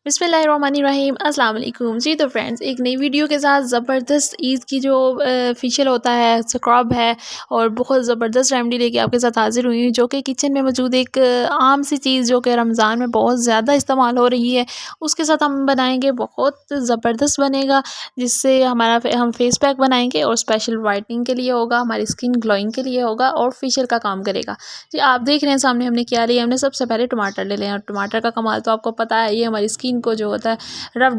बिस्मिल्लाहिर्रहमानिर्रहीम अस्सलाम वालेकुम जी। तो फ्रेंड्स, एक नई वीडियो के साथ ज़बरदस्त ईद की जो फेशियल होता है, स्क्रब है और बहुत ज़बरदस्त रेमेडी लेके आपके साथ हाज़िर हुई हूँ, जो कि किचन में मौजूद एक आम सी चीज़ जो कि रमज़ान में बहुत ज़्यादा इस्तेमाल हो रही है, उसके साथ हम बनाएंगे। बहुत ज़बरदस्त बनेगा, जिससे हम फेस पैक बनाएंगे और स्पेशल वाइटनिंग के लिए होगा, हमारी स्किन ग्लोइंग के लिए होगा और फेशियल का काम करेगा जी। आप देख रहे हैं सामने हमने क्या लिया। हमने सबसे पहले टमाटर ले लिया। टमाटर का कमाल तो आपको पता है, ये हमारी स्किन को जो होता है रफ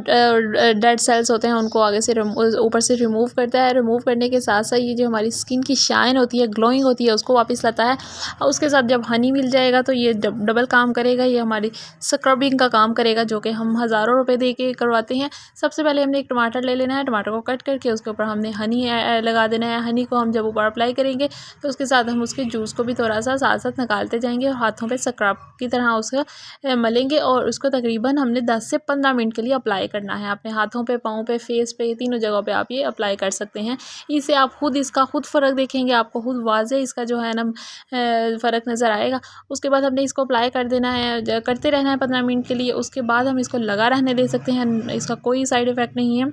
डेड सेल्स होते हैं उनको आगे से ऊपर से रिमूव करता है। रिमूव करने के साथ साथ ये जो हमारी स्किन की शाइन होती है, ग्लोइंग होती है, उसको वापस लाता है। और उसके साथ जब हनी मिल जाएगा तो ये डबल काम करेगा। ये हमारी स्क्रबिंग का काम करेगा, जो कि हम हज़ारों रुपए दे के करवाते हैं। सबसे पहले हमने एक टमाटर ले लेना है। टमाटर को कट करके उसके ऊपर हमने हनी लगा देना है। हनी को हम जब ऊपर अप्लाई करेंगे तो उसके साथ हम उसके जूस को भी थोड़ा सा साथ साथ निकालते जाएंगे और हाथों पे स्क्रब की तरह उसको मलेंगे और उसको तकरीबन हमने 10 से 15 मिनट के लिए अप्लाई करना है। अपने हाथों पे, पाँव पे, फेस पे, तीनों जगहों पे आप ये अप्लाई कर सकते हैं। इससे आप इसका खुद फ़र्क देखेंगे, आपको खुद वाज़े इसका जो है ना फ़र्क नज़र आएगा। उसके बाद हमने इसको अप्लाई कर देना है, करते रहना है 15 मिनट के लिए। उसके बाद हम इसको लगा रहने दे सकते हैं, इसका कोई साइड इफ़ेक्ट नहीं है।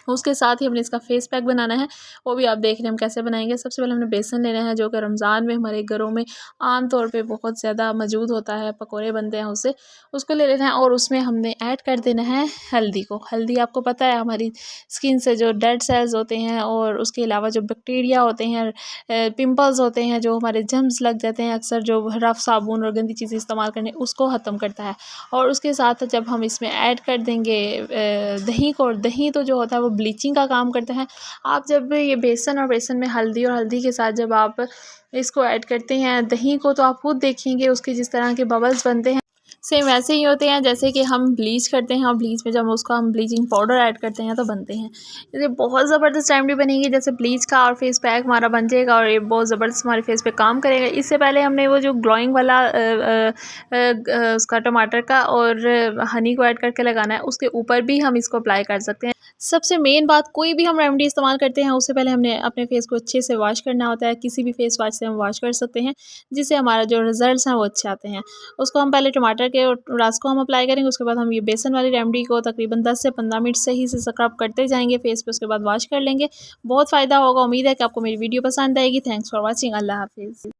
उसके साथ ही हमने इसका फेस पैक बनाना है, वो भी आप देख रहे हैं हम कैसे बनाएंगे। सबसे पहले हमने बेसन लेना है, जो कि रमज़ान में हमारे घरों में आम तौर पे बहुत ज़्यादा मौजूद होता है, पकोड़े बनते हैं उससे। उसको ले लेना है और उसमें हमने ऐड कर देना है हल्दी को। हल्दी आपको पता है हमारी स्किन से जो डेड सेल्स होते हैं और उसके अलावा जो बैक्टीरिया होते हैं, पिंपल्स होते हैं, जो हमारे जम्स लग जाते हैं अक्सर, जो रफ साबुन और गंदी चीज़ें इस्तेमाल करने, उसको ख़त्म करता है। और उसके साथ जब हम इसमें ऐड कर देंगे दही को, और दही तो जो होता है वो ब्लीचिंग का काम करता है। आप जब ये बेसन और बेसन में हल्दी और हल्दी के साथ जब आप इसको ऐड करते हैं दही को, तो आप खुद देखेंगे उसके जिस तरह के बबल्स बनते हैं, सेम वैसे ही होते हैं जैसे कि हम ब्लीच करते हैं। और ब्लीच में जब उसको हम ब्लीचिंग पाउडर ऐड करते हैं तो बनते हैं। ये बहुत ज़बरदस्त रेमेडी बनेगी, जैसे ब्लीच का और फेस पैक हमारा बन जाएगा और ये बहुत ज़बरदस्त हमारे फेस पे काम करेगा। इससे पहले हमने वो जो ग्लोइंग वाला उसका टमाटर का और हनी को ऐड करके लगाना है, उसके ऊपर भी हम इसको अप्लाई कर सकते हैं। सबसे मेन बात, कोई भी हम रेमेडी इस्तेमाल करते हैं उससे पहले हमने अपने फेस को अच्छे से वॉश करना होता है। किसी भी फेस वॉश से हम वॉश कर सकते हैं, जिससे हमारा जो रिजल्ट्स हैं वो अच्छे आते हैं। उसको हम पहले टमाटर के रस को हम अप्लाई करेंगे। उसके बाद हम ये बेसन वाली रेमेडी को तकरीबन 10 से 15 मिनट सही से स्क्रब करते जाएंगे फेस पे। उसके बाद वॉश कर लेंगे। बहुत फ़ायदा होगा। उम्मीद है कि आपको मेरी वीडियो पसंद आएगी। Thanks for watching. अल्लाह हाफिज़।